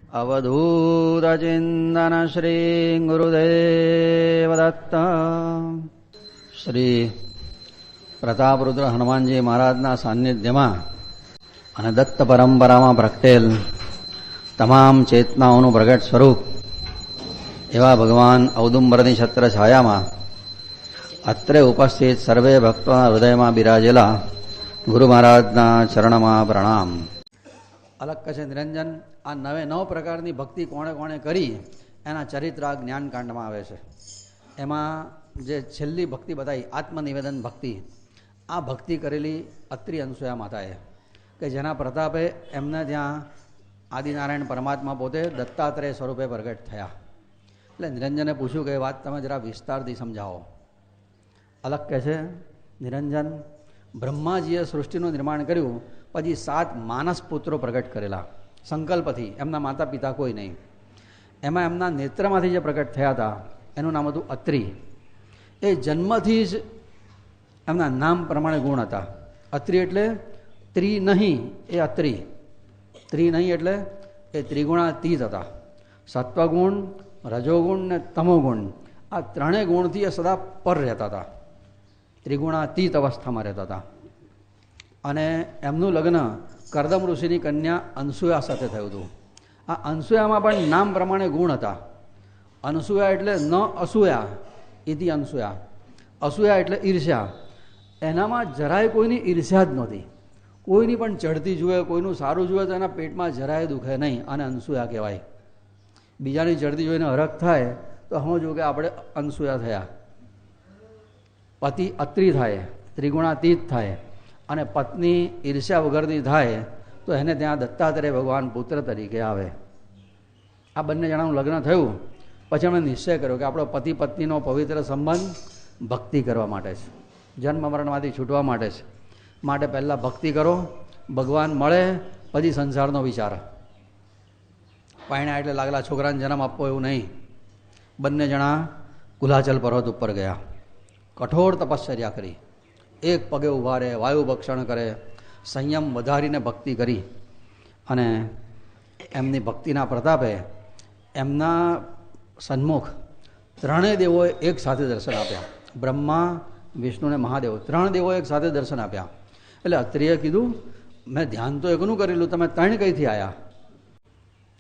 અવધૂતચિંતન શ્રી ગુરુદેવ દત્ત. શ્રી પ્રતાપરુદ્ર હનુમાનજી મહારાજના સાનિધ્યમાં અને દત્ત પરંપરામાં પ્રગટેલ તમામ ચેતનાઓનું પ્રગટ સ્વરૂપ એવા ભગવાન ઔદુંબરની છત્ર છાયામાં અત્રે ઉપસ્થિત સર્વે ભક્તોના હૃદયમાં બિરાજેલા ગુરુ મહારાજના ચરણમાં પ્રણામ. અલગ છે નિરંજન. આ 9 પ્રકારની ભક્તિ કોણે કોણે કરી એના ચરિત્ર આ જ્ઞાનકાંડમાં આવે છે. એમાં જે છેલ્લી ભક્તિ બતાવી આત્મનિવેદન ભક્તિ, આ ભક્તિ કરેલી અત્રિ અનસૂયા માતાએ, કે જેના પ્રતાપે એમને ત્યાં આદિનારાયણ પરમાત્મા પોતે દત્તાત્રેય સ્વરૂપે પ્રગટ થયા. એટલે નિરંજને પૂછ્યું કે એ વાત તમે જરા વિસ્તારથી સમજાવો. અલગ કહે છે, નિરંજન, બ્રહ્માજીએ સૃષ્ટિનું નિર્માણ કર્યું, પછી 7 માનસ પુત્રો પ્રગટ કરેલા સંકલ્પથી, એમના માતા પિતા કોઈ નહીં. એમાં એમના નેત્રમાંથી જે પ્રગટ થયા હતા એનું નામ હતું અત્રિ. એ જન્મથી જ એમના નામ પ્રમાણે ગુણ હતા. અત્રિ એટલે ત્રિ નહીં, એ અત્રિ. ત્રિ નહીં એટલે એ ત્રિગુણાતીત હતા. સત્વગુણ, રજોગુણ ને તમોગુણ, આ 3 ગુણથી એ સદા પર રહેતા હતા, ત્રિગુણાતીત અવસ્થામાં રહેતા હતા. અને એમનું લગ્ન કરદમ ઋષિની કન્યા અનસૂયા સાથે થયું હતું. આ અનસૂયામાં પણ નામ પ્રમાણે ગુણ હતા. અનસૂયા એટલે ન અસૂયા, ઇતિ અનસૂયા. અસૂયા એટલે ઈર્ષ્યા. એનામાં જરાય કોઈની ઈર્ષ્યા જ નહોતી. કોઈની પણ ચડતી જુએ, કોઈનું સારું જુએ તો એના પેટમાં જરાય દુખે નહીં, અને અનસૂયા કહેવાય. બીજાની ચડતી જોઈને હરખ થાય તો સમજવું કે આપણે અનસૂયા થયા. પતિ અત્રિ થાય, ત્રિગુણાતીત થાય, અને પત્ની ઈર્ષ્યા વગરની થાય તો એને ત્યાં દત્તાત્રેય ભગવાન પુત્ર તરીકે આવે. આ બંને જણાનું લગ્ન થયું પછી એમણે નિશ્ચય કર્યો કે આપણો પતિ પત્નીનો પવિત્ર સંબંધ ભક્તિ કરવા માટે છે, જન્મ મરણમાંથી છૂટવા માટે છે. માટે પહેલાં ભક્તિ કરો, ભગવાન મળે પછી સંસારનો વિચાર. પાયણા એટલે લાગલા છોકરાને જન્મ આપવો એવું નહીં. બંને જણા કુલાચલ પર્વત ઉપર ગયા, કઠોર તપશ્ચર્યા કરી, એક પગે ઊભા રહે, વાયુ ભક્ષણ કરે, સંયમ વધારીને ભક્તિ કરી. અને એમની ભક્તિના પ્રતાપે એમના સન્મુખ 3 દેવોએ એક સાથે દર્શન આપ્યા. બ્રહ્મા, વિષ્ણુ અને મહાદેવ, 3 દેવોએ એક સાથે દર્શન આપ્યા. એટલે અત્રિએ કીધું, મેં ધ્યાન તો એકનું કરેલું, તમે 3 કઈથી આવ્યા?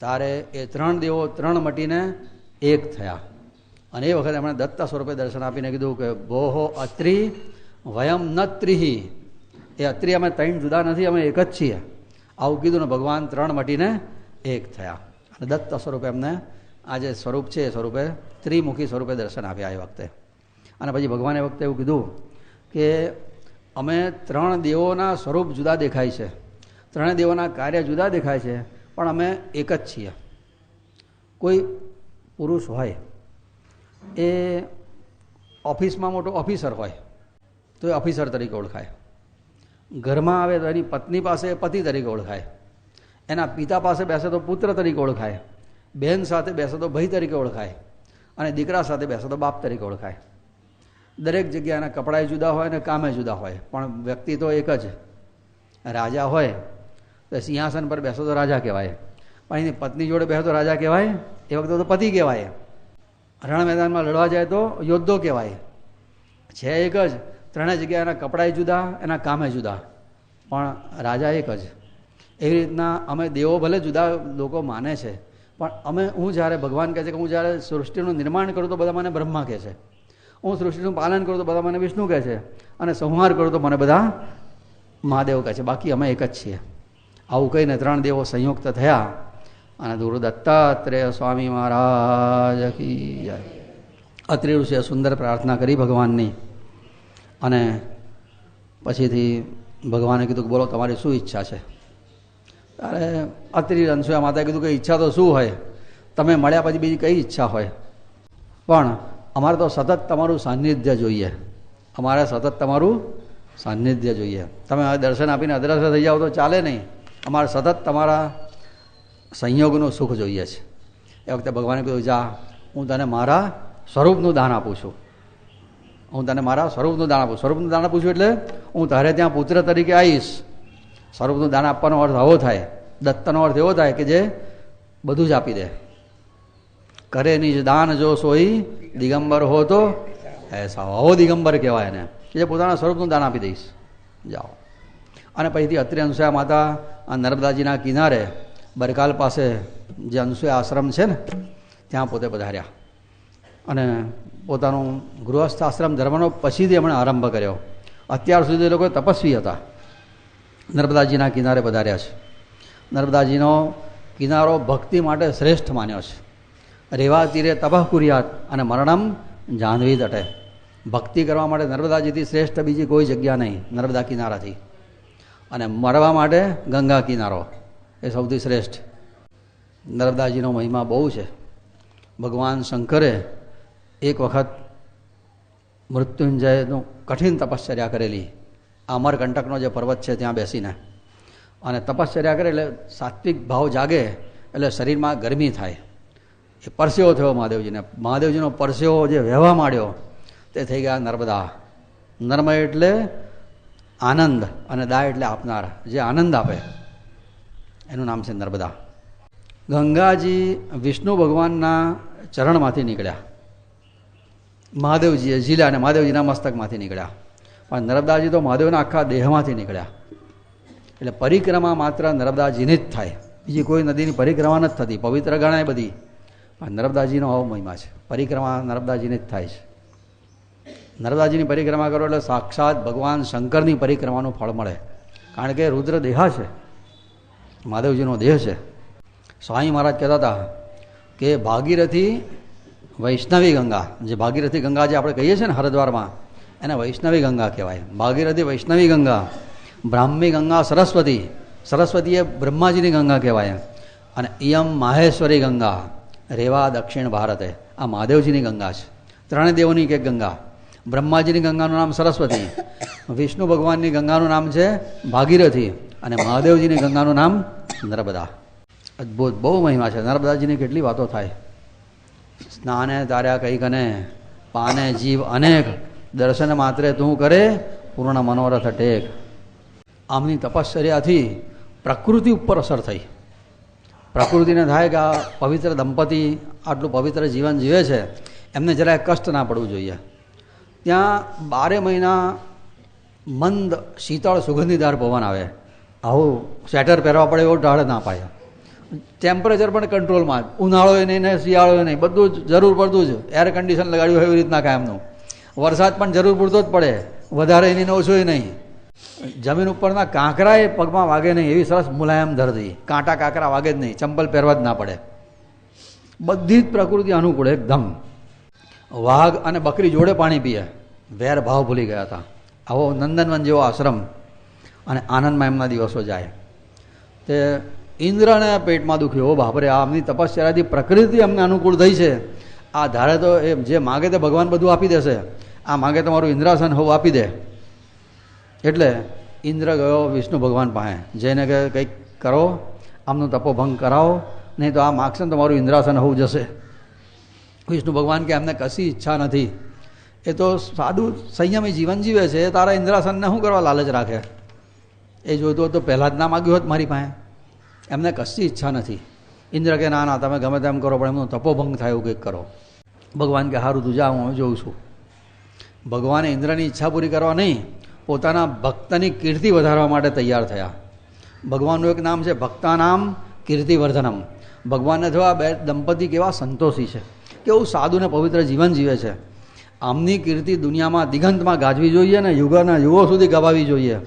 તારે એ 3 દેવો 3 મટીને એક થયા. અને એ વખતે એમણે દત્તા સ્વરૂપે દર્શન આપીને કીધું કે ભોહો અત્રિ વયમ ન ત્રિહી. એ અત્રિ અમે 3 જુદા નથી, અમે એક જ છીએ. આવું કીધું ને ભગવાન 3 મટીને એક થયા. અને દત્ત સ્વરૂપે એમને આ જે સ્વરૂપ છે એ સ્વરૂપે ત્રિમુખી સ્વરૂપે દર્શન આપ્યા એ વખતે. અને પછી ભગવાને એ વખતે એવું કીધું કે અમે 3 દેવોના સ્વરૂપ જુદા દેખાય છે, 3 દેવોના કાર્ય જુદા દેખાય છે, પણ અમે એક જ છીએ. કોઈ પુરુષ હોય એ ઓફિસમાં મોટો ઓફિસર હોય તો એ ઓફિસર તરીકે ઓળખાય. ઘરમાં આવે તો એની પત્ની પાસે પતિ તરીકે ઓળખાય. એના પિતા પાસે બેસે તો પુત્ર તરીકે ઓળખાય. બહેન સાથે બેસે તો ભાઈ તરીકે ઓળખાય. અને દીકરા સાથે બેસે તો બાપ તરીકે ઓળખાય. દરેક જગ્યા એના કપડાં જુદા હોય અને કામે જુદા હોય, પણ વ્યક્તિ તો એક જ. રાજા હોય તો સિંહાસન પર બેસો તો રાજા કહેવાય, પણ એની પત્ની જોડે બેસો તો રાજા કહેવાય, એ વખતે તો પતિ કહેવાય. રણ મેદાનમાં લડવા જાય તો યોદ્ધો કહેવાય. છે એક જ, 3 જગ્યા એના કપડાં જુદા, એના કામે જુદા, પણ રાજા એક જ. એવી રીતના અમે દેવો ભલે જુદા લોકો માને છે, પણ હું જ્યારે ભગવાન કહે છે કે હું જ્યારે સૃષ્ટિનું નિર્માણ કરું તો બધા મને બ્રહ્મા કહે છે, હું સૃષ્ટિનું પાલન કરું તો બધા મને વિષ્ણુ કહે છે, અને સંહાર કરું તો મને બધા મહાદેવ કહે છે. બાકી અમે એક જ છીએ. આવું કહીને 3 દેવો સંયુક્ત થયા. અને ગુરુ દત્તાત્રેય સ્વામી મહારાજ કી જય. અત્રિ ઋષિએ સુંદર પ્રાર્થના કરી ભગવાનની. અને પછીથી ભગવાને કીધું કે બોલો તમારી શું ઈચ્છા છે? ત્યારે અત્રિ અનસૂયા માતાએ કીધું કે ઈચ્છા તો શું હોય, તમે મળ્યા પછી બીજી કઈ ઈચ્છા હોય, પણ અમારે તો સતત તમારું સાનિધ્ય જોઈએ, અમારે સતત તમારું સાનિધ્ય જોઈએ. તમે દર્શન આપીને અદ્રશ્ય થઈ જાઓ તો ચાલે નહીં, અમારે સતત તમારા સંયોગનું સુખ જોઈએ છે. એ વખતે ભગવાને કીધું, જા, હું તને મારા સ્વરૂપનું દાન આપું છું. હું તને મારા સ્વરૂપનું દાન આપું. સ્વરૂપનું દાન આપું છું એટલે હું તારે ત્યાં પુત્ર તરીકે આવીશ. સ્વરૂપનું દાન આપવાનો અર્થ આવો થાય, દત્તનો અર્થ એવો થાય કે જે બધું જ આપી દે. કરે નિજ દાન જો સોઈ દિગંબર હો તો એસા, આવો દિગંબર કહેવાય એને, કે જે પોતાના સ્વરૂપનું દાન આપી દઈશ, જાઓ. અને પછીથી અત્રે અનસૂયા માતા આ નર્મદાજીના કિનારે બરકાલ પાસે જે અનસૂયા આશ્રમ છે ને ત્યાં પોતે પધાર્યા અને પોતાનું ગૃહસ્થ આશ્રમ ધર્મનો પછીથી એમણે આરંભ કર્યો. અત્યાર સુધી લોકો તપસ્વી હતા. નર્મદાજીના કિનારે પધાર્યા છે. નર્મદાજીનો કિનારો ભક્તિ માટે શ્રેષ્ઠ માન્યો છે. રેવા તીરે તપઃ કુર્યાત અને મરણમ જાહ્નવી તટે. ભક્તિ કરવા માટે નર્મદાજીથી શ્રેષ્ઠ બીજી કોઈ જગ્યા નહીં નર્મદા કિનારાથી. અને મરવા માટે ગંગા કિનારો એ સૌથી શ્રેષ્ઠ. નર્મદાજીનો મહિમા બહુ છે. ભગવાન શંકરે એક વખત મૃત્યુંજયનું કઠિન તપશ્ચર્યા કરેલી, અમરકંટકનો જે પર્વત છે ત્યાં બેસીને, અને તપશ્ચર્યા કરે એટલે સાત્વિક ભાવ જાગે એટલે શરીરમાં ગરમી થાય. એ પરસેવો થયો મહાદેવજીને. મહાદેવજીનો પરસેવો જે વહેવા માંડ્યો તે થઈ ગયા નર્મદા. નર્મ એટલે આનંદ અને દા એટલે આપનાર, જે આનંદ આપે એનું નામ છે નર્મદા. ગંગાજી વિષ્ણુ ભગવાનના ચરણમાંથી નીકળ્યા, મહાદેવજીએ ઝીલ્યા અને મહાદેવજીના મસ્તકમાંથી નીકળ્યા. પણ નર્મદાજી તો મહાદેવના આખા દેહમાંથી નીકળ્યા. એટલે પરિક્રમા માત્ર નર્મદાજીની જ થાય, બીજી કોઈ નદીની પરિક્રમા નથી થતી. પવિત્ર ગણાય બધી, પણ નર્મદાજીનો આવો મહિમા છે. પરિક્રમા નર્મદાજીની જ થાય છે. નર્મદાજીની પરિક્રમા કરો એટલે સાક્ષાત ભગવાન શંકરની પરિક્રમાનું ફળ મળે. કારણ કે રુદ્ર દેહા છે, મહાદેવજીનો દેહ છે. સ્વામી મહારાજ કહેતા હતા કે ભાગીરથી વૈષ્ણવી ગંગા, જે ભાગીરથી ગંગા જે આપણે કહીએ છીએ ને હરિદ્વારમાં, એને વૈષ્ણવી ગંગા કહેવાય. ભાગીરથી વૈષ્ણવી ગંગા, બ્રાહ્મી ગંગા સરસ્વતી, સરસ્વતી એ બ્રહ્માજીની ગંગા કહેવાય. અને ઇયમ માહેશ્વરી ગંગા રેવા દક્ષિણ ભારતે, આ મહાદેવજીની ગંગા છે. ત્રણેય દેવોની એક ગંગા. બ્રહ્માજીની ગંગાનું નામ સરસ્વતી, વિષ્ણુ ભગવાનની ગંગાનું નામ છે ભાગીરથી, અને મહાદેવજીની ગંગાનું નામ નર્મદા. અદ્ભુત બહુ મહિમા છે નર્મદાજીની. કેટલી વાતો થાય. સ્નાને તાર્યા કઈ કને, પાને જીવ અનેક, દર્શન માત્રે તું કરે પૂર્ણ મનોરથ ટેક. આમની તપશ્ચર્યાથી પ્રકૃતિ ઉપર અસર થઈ. પ્રકૃતિને થાય કે આ પવિત્ર દંપતી આટલું પવિત્ર જીવન જીવે છે, એમને જરાય કષ્ટ ના પડવું જોઈએ. ત્યાં 12 મહિના મંદ શીતળ સુગંધીદાર પવન આવે. આવું સ્વેટર પહેરવા પડે એવો ઢાળ ના પાડે. ટેમ્પરેચર પણ કંટ્રોલમાં, ઉનાળો નહીં ને શિયાળો નહીં, બધું જ જરૂર પડતું જ એર કન્ડિશન લગાડ્યું હોય એવી રીતના કાયમનું. વરસાદ પણ જરૂર પૂરતો જ પડે, વધારે એની ઓછોય નહીં. જમીન ઉપરના કાંકરા એ પગમાં વાગે નહીં એવી સરસ મુલાયમ ધરતી, કાંટા કાંકરા વાગે જ નહીં, ચંપલ પહેરવા જ ના પડે. બધી જ પ્રકૃતિ અનુકૂળ એકદમ. વાઘ અને બકરી જોડે પાણી પીએ, વેર ભાવ ભૂલી ગયા હતા. આવો નંદનવન જેવો આશ્રમ, અને આનંદમાં એમના દિવસો જાય. તે ઇન્દ્રને પેટમાં દુખ્યો, બાપરે આમની તપશ્ચર્યાથી પ્રકૃતિ અમને અનુકૂળ થઈ છે. આ ધારે તો એ જે માગે તે ભગવાન બધું આપી દેશે, આ માગે તમારું ઇન્દ્રાસન હોવું આપી દે. એટલે ઇન્દ્ર ગયો વિષ્ણુ ભગવાન પાસે, જઈને કે કંઈક કરો, આમનું તપોભંગ કરાવો, નહીં તો આ માગશે ને તમારું ઇન્દ્રાસન હોવું જશે. વિષ્ણુ ભગવાન કે એમને કશી ઈચ્છા નથી, એ તો સાદું સંયમી જીવન જીવે છે, એ તારા ઇન્દ્રાસનને શું કરવા લાલચ રાખે? એ જોઈતું હોત તો પહેલાં જ ના માગ્યું હોત મારી પાસે. એમને કશી ઈચ્છા નથી. ઇન્દ્ર કે ના ના તમે ગમે તેમ કરો, પણ એમનું તપોભંગ થાય એવું કંઈક કરો. ભગવાન કે સારું તું જા, હું જોઉં છું. ભગવાને ઇન્દ્રની ઈચ્છા પૂરી કરવા નહીં, પોતાના ભક્તની કીર્તિ વધારવા માટે તૈયાર થયા. ભગવાનનું એક નામ છે ભક્તાનામ કીર્તિવર્ધનમ. ભગવાનને થયો આ બે દંપતી કેવા સંતોષી છે, કેવું સાદું ને પવિત્ર જીવન જીવે છે. આમની કીર્તિ દુનિયામાં દિગંતમાં ગાજવી જોઈએ ને યુગોના યુગો સુધી ગવાવી જોઈએ.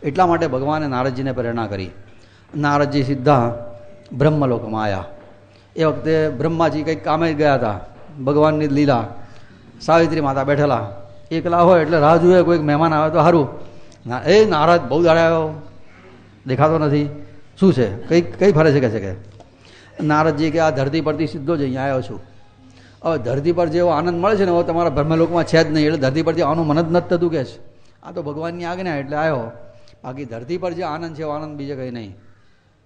એટલા માટે ભગવાને નારદજીને પ્રેરણા કરી. નારદજી સીધા બ્રહ્મલોકમાં આવ્યા. એ વખતે બ્રહ્માજી કંઈક કામે ગયા હતા. ભગવાનની લીલા, સાવિત્રી માતા બેઠેલા, એકલા હોય એટલે રાહ જુએ કોઈક મહેમાન આવે તો સારું. એ નારદ બહુ દાડા આવ્યો, દેખાતો નથી, શું છે, કઈ ફરે છે કે નારદજી કે આ ધરતી પરથી સીધો જ અહીંયા આવ્યો છું. હવે ધરતી પર જેવો આનંદ મળે છે ને હવે તમારા બ્રહ્મલોકમાં છે જ નહીં, એટલે ધરતી પરથી આનું મન જ નથી થતું કે છે. આ તો ભગવાનની આજ્ઞા એટલે આવ્યો, બાકી ધરતી પર જે આનંદ છે એવો આનંદ બીજે કંઈ નહીં.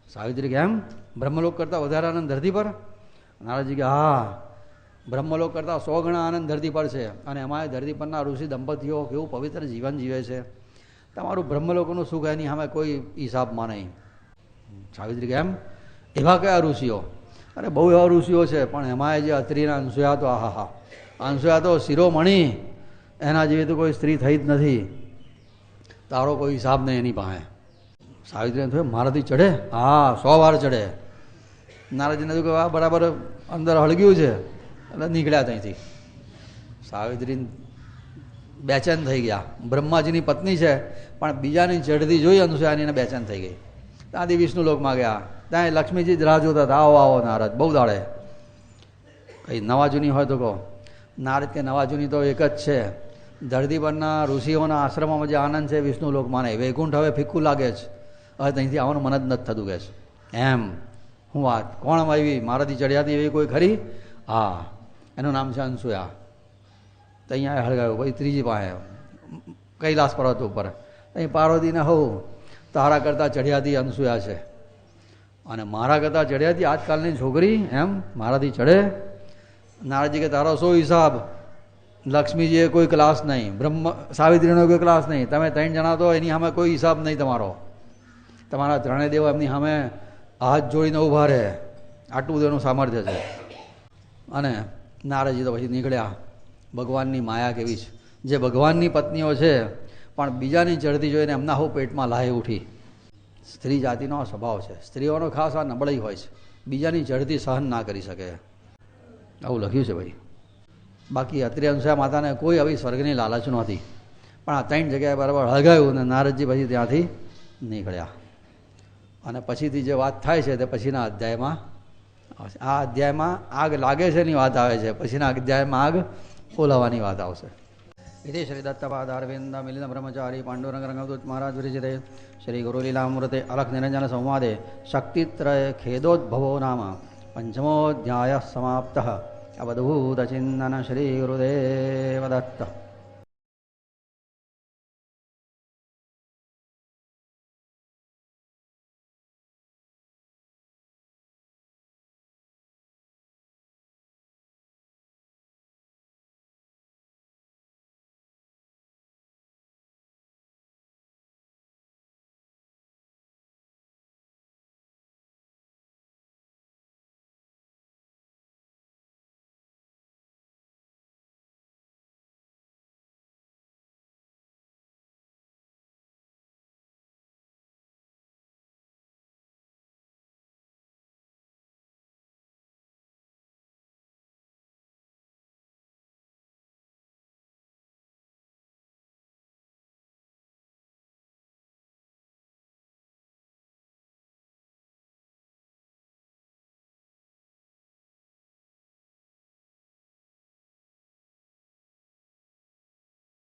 સાવિત્રી કે એમ બ્રહ્મલોક કરતાં વધારે આનંદ ધરતી પર? નારદજી કે હા, બ્રહ્મલોક કરતાં 100 ગણા આનંદ ધરતી પર છે. અને એમાં ધરતી પરના ઋષિ દંપતીઓ કેવું પવિત્ર જીવન જીવે છે. તમારું બ્રહ્મલોકનું સુખ એની સામે કોઈ હિસાબમાં નહીં. સાવિત્રી કે એમ એવા કયા ઋષિઓ? અરે બહુ એવા ઋષિઓ છે, પણ એમાં જે અત્રિના અનસૂયા તો આહા, અનસૂયા તો શિરોમણી, એના જેવી તો કોઈ સ્ત્રી થઈ જ નથી. તારો કોઈ હિસાબ નહીં એની પાસે. સાવિત્રીને થયું મારાથી ચડે? હા, 100 વાર ચડે. નારદજીને તો આ બરાબર અંદર હળગ્યું છે એટલે નીકળ્યા ત્યાંથી. સાવિત્રી બેચેન થઈ ગયા. બ્રહ્માજીની પત્ની છે પણ બીજાની ચડતી જોઈ અનુસૂયાની એને બેચેન થઈ ગઈ. ત્યાંથી વિષ્ણુ લોકમાં ગયા. ત્યાં લક્ષ્મીજી જ રાહ જોતા હતા, આવો આવો નારદ, બહુ દાડે. કંઈ નવા જૂની હોય તો કહો. નારદ કે નવા જૂની તો એક જ છે, ધરતી પરના ઋષિઓના આશ્રમમાં જે આનંદ છે વિષ્ણુ લોકમાં નહીં. વૈકુંઠ હવે ફિક્કું લાગે છે, હવે ત્યાંથી આવવાનું મન જ નથી થતું કે છે. એમ હું વાત કોણ આવી મારાથી ચડ્યાથી એવી કોઈ ખરી? હા, એનું નામ છે અનસૂયા. તો અહીંયા હળગાવ્યું ભાઈ ત્રીજી પાસે કૈલાસ પર્વત ઉપર. અહીં પાર્વતીને હોઉં તારા કરતાં ચઢિયાતી અનસૂયા છે, અને મારા કરતાં ચઢિયાતી આજકાલની છોકરી એમ મારાથી ચડે? નારદજી કે તારો શું હિસાબ? લક્ષ્મીજીએ કોઈ ક્લાસ નહીં, સાવિત્રીનો કોઈ ક્લાસ નહીં, તમે 3 જણા તો એની સામે કોઈ હિસાબ નહીં તમારો. તમારા ત્રણેય દેવો એમની સામે હાથ જોડીને ઊભા રહે, આટલું તેનું સામર્થ્ય છે. અને નારદજી તો પછી નીકળ્યા. ભગવાનની માયા કેવી છે, જે ભગવાનની પત્નીઓ છે પણ બીજાની ચડતી જોઈને એમના હું પેટમાં લાહી ઉઠી. સ્ત્રી જાતિનો સ્વભાવ છે, સ્ત્રીઓનો ખાસ આ નબળાઈ હોય છે, બીજાની ચડતી સહન ના કરી શકે. આવું લખ્યું છે ભાઈ. બાકી અત્રે અનસૂયા માતાને કોઈ આવી સ્વર્ગની લાલચ નહોતી, પણ આ 3 જગ્યાએ બરાબર હળગાવ્યું અને નારદજી પછી ત્યાંથી નીકળ્યા. અને પછીથી જે વાત થાય છે તે પછીના અધ્યાયમાં આવશે. આ અધ્યાયમાં આગ લાગે છે એની વાત આવે છે, પછીના અધ્યાયમાં આગ ઓલાવાની વાત આવશે. इति श्री दत्तपादारविंद मिलित ब्रह्मचारी पांडुरंग रंगदूत महाराज विरचिते श्री गुरुलीलामृते अलख निरंजन संवादे शक्तित्रय खेदोद्भवो नाम पंचमोऽध्यायः समाप्तः। अवधूत चिंतन श्री गुरुदेव दत्त।